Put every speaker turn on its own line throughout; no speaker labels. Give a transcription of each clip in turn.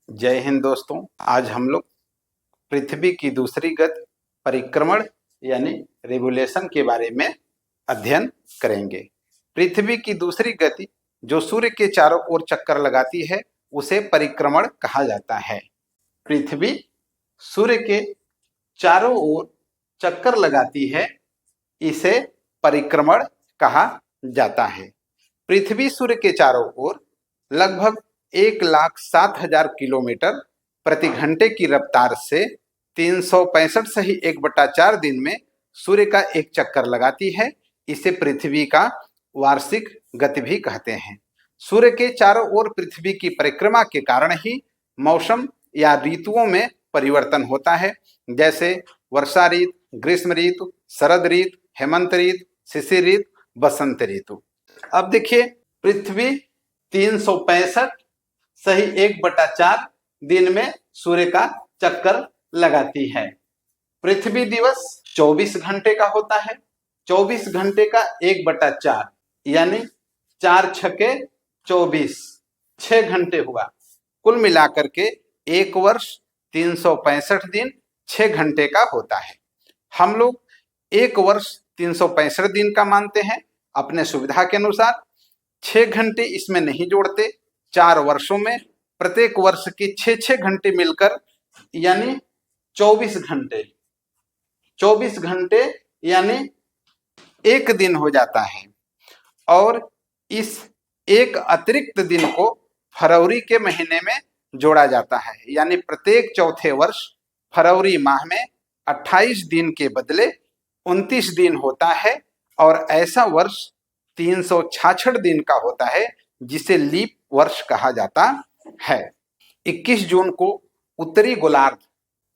जय हिंद दोस्तों। आज हम लोग पृथ्वी की दूसरी गति परिक्रमण यानी रिवोल्यूशन के बारे में अध्ययन करेंगे। पृथ्वी की दूसरी गति जो सूर्य के चारों ओर चक्कर लगाती है उसे परिक्रमण कहा जाता है। पृथ्वी सूर्य के चारों ओर चक्कर लगाती है, इसे परिक्रमण कहा जाता है। पृथ्वी सूर्य के चारों ओर लगभग 1,07,000 किलोमीटर प्रति घंटे की रफ्तार से 365 सही 1/4 दिन में सूर्य का एक चक्कर लगाती है। इसे पृथ्वी का वार्षिक गति भी कहते हैं। सूर्य के चारों ओर पृथ्वी की परिक्रमा के कारण ही मौसम या ऋतुओं में परिवर्तन होता है, जैसे वर्षा ऋतु, ग्रीष्म ऋतु, शरद ऋतु, हेमंत ऋतु, शिशिर ऋतु, बसंत ऋतु। अब देखिए, पृथ्वी 365 सही 1/4 दिन में सूर्य का चक्कर लगाती है। पृथ्वी दिवस 24 घंटे का होता है। 24 घंटे का 1/4 यानी 4 छके 24, 6 घंटे हुआ। कुल मिलाकर के एक वर्ष 365 दिन 6 घंटे का होता है। हम लोग एक वर्ष 365 दिन का मानते हैं अपने सुविधा के अनुसार। 6 घंटे इसमें नहीं जोड़ते। 4 वर्षों में प्रत्येक वर्ष के 6-6 घंटे मिलकर यानी 24 घंटे, 24 घंटे यानी एक दिन हो जाता है। और इस एक अतिरिक्त दिन को फरवरी के महीने में जोड़ा जाता है, यानी प्रत्येक चौथे वर्ष फरवरी माह में 28 दिन के बदले 29 दिन होता है। और ऐसा वर्ष 366 दिन का होता है, जिसे लीप वर्ष कहा जाता है। 21 जून को उत्तरी गोलार्ध,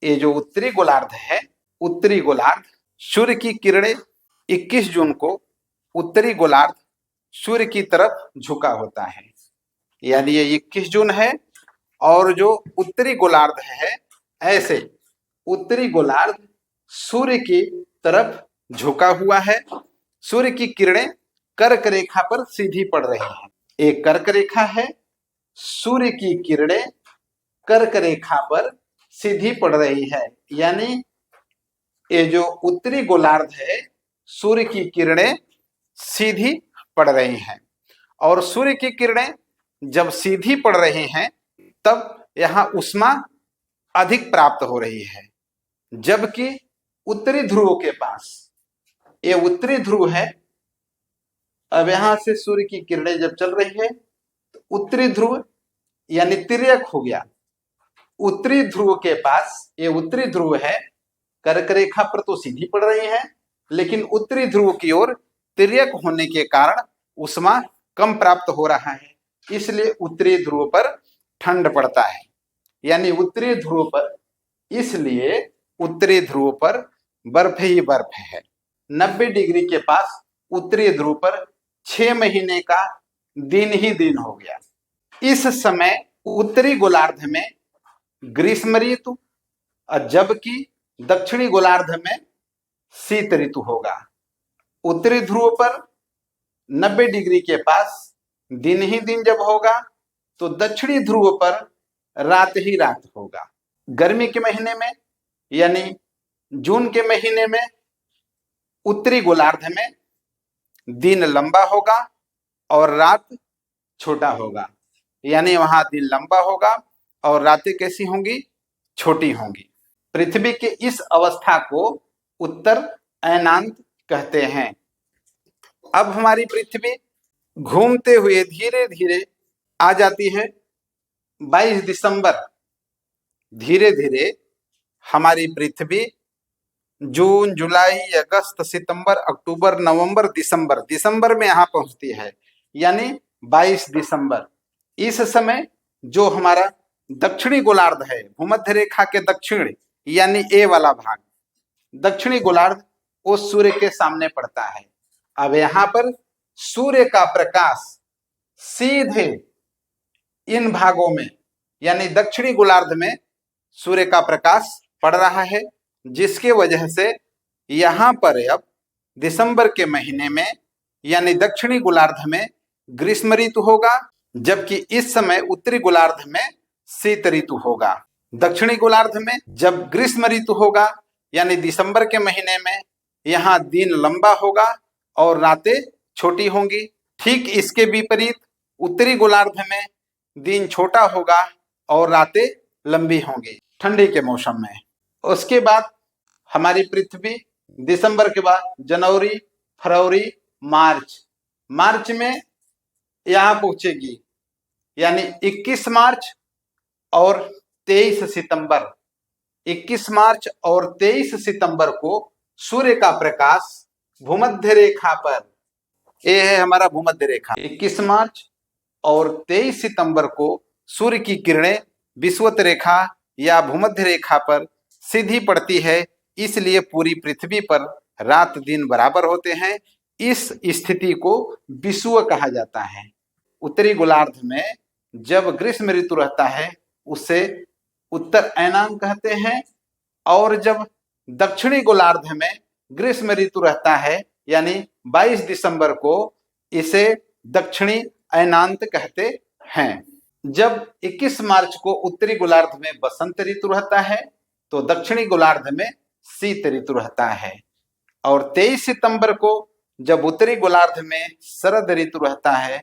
ये जो उत्तरी गोलार्ध है, उत्तरी गोलार्ध सूर्य की किरणें 21 जून को उत्तरी गोलार्ध सूर्य की तरफ झुका होता है, यानी ये 21 जून है। और जो उत्तरी गोलार्ध है, ऐसे उत्तरी गोलार्ध सूर्य की तरफ झुका हुआ है। सूर्य की किरणें कर्क रेखा पर सीधी पड़ रही हैं। एक कर्क रेखा है, सूर्य की किरणें कर्क रेखा पर सीधी पड़ रही है, यानी ये जो उत्तरी गोलार्ध है, सूर्य की किरणें सीधी पड़ रही हैं। और सूर्य की किरणें जब सीधी पड़ रही हैं तब यहाँ ऊष्मा अधिक प्राप्त हो रही है, जबकि उत्तरी ध्रुव के पास, ये उत्तरी ध्रुव है, अब यहां से सूर्य की किरणें जब चल रही है तो उत्तरी ध्रुव यानी तिर्यक हो गया। उत्तरी ध्रुव के पास, ये उत्तरी ध्रुव है, कर्क रेखा पर तो सीधी पड़ रही है, लेकिन उत्तरी ध्रुव की ओर तिर्यक होने के कारण ऊष्मा कम प्राप्त हो रहा है, इसलिए उत्तरी ध्रुव पर ठंड पड़ता है। यानी उत्तरी ध्रुव पर, इसलिए उत्तरी ध्रुव पर बर्फ ही बर्फ है। 90 डिग्री के पास उत्तरी ध्रुव पर 6 महीने का दिन ही दिन हो गया। इस समय उत्तरी गोलार्ध में ग्रीष्म ऋतु, जबकि दक्षिणी गोलार्ध में शीत ऋतु होगा। उत्तरी ध्रुव पर 90 डिग्री के पास दिन ही दिन जब होगा तो दक्षिणी ध्रुव पर रात ही रात होगा। गर्मी के महीने में यानी जून के महीने में उत्तरी गोलार्ध में दिन लंबा होगा और रात छोटा होगा, यानी वहां दिन लंबा होगा और रातें कैसी होंगी? छोटी होंगी। पृथ्वी के इस अवस्था को उत्तर अयनांत कहते हैं। अब हमारी पृथ्वी घूमते हुए धीरे धीरे आ जाती है 22 दिसंबर। धीरे धीरे हमारी पृथ्वी जून, जुलाई, अगस्त, सितंबर, अक्टूबर, नवंबर, दिसंबर में यहाँ पहुंचती है, यानी 22 दिसंबर। इस समय जो हमारा दक्षिणी गोलार्ध है, भूमध्य रेखा के दक्षिण यानी ए वाला भाग, दक्षिणी गोलार्ध, वो सूर्य के सामने पड़ता है। अब यहाँ पर सूर्य का प्रकाश सीधे इन भागों में यानी दक्षिणी गोलार्ध में सूर्य का प्रकाश पड़ रहा है, जिसके वजह से यहाँ पर अब दिसंबर के महीने में यानी दक्षिणी गोलार्ध में ग्रीष्म ऋतु होगा, जबकि इस समय उत्तरी गोलार्ध में शीत ऋतु होगा। दक्षिणी गोलार्ध में जब ग्रीष्म ऋतु होगा यानी दिसंबर के महीने में, यहाँ दिन लंबा होगा और रातें छोटी होंगी। ठीक इसके विपरीत उत्तरी गोलार्ध में दिन छोटा होगा और रातें लंबी होंगी ठंडी के मौसम में। उसके बाद हमारी पृथ्वी दिसंबर के बाद जनवरी, फरवरी, मार्च में यहाँ पहुंचेगी, यानी 21 मार्च और 23 सितंबर। 21 मार्च और 23 सितंबर को सूर्य का प्रकाश भूमध्य रेखा पर, ये है हमारा भूमध्य रेखा, 21 मार्च और 23 सितंबर को सूर्य की किरणें विषुवत रेखा या भूमध्य रेखा पर सीधी पड़ती है, इसलिए पूरी पृथ्वी पर रात दिन बराबर होते हैं। इस स्थिति को विषुव कहा जाता है। उत्तरी गोलार्ध में जब ग्रीष्म ऋतु रहता है उसे उत्तर अयनांग कहते हैं, और जब दक्षिणी गोलार्ध में ग्रीष्म ऋतु रहता है यानी 22 दिसंबर को, इसे दक्षिणी अयनांत कहते हैं। जब 21 मार्च को उत्तरी गोलार्ध में बसंत ऋतु रहता है तो दक्षिणी गोलार्ध में शीत ऋतु रहता है, और 23 सितंबर को जब उत्तरी गोलार्ध में शरद ऋतु रहता है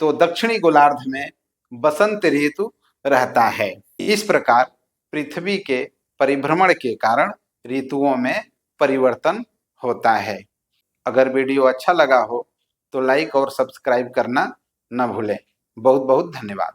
तो दक्षिणी गोलार्ध में बसंत ऋतु रहता है। इस प्रकार पृथ्वी के परिभ्रमण के कारण ऋतुओं में परिवर्तन होता है। अगर वीडियो अच्छा लगा हो तो लाइक और सब्सक्राइब करना न भूलें। बहुत बहुत धन्यवाद।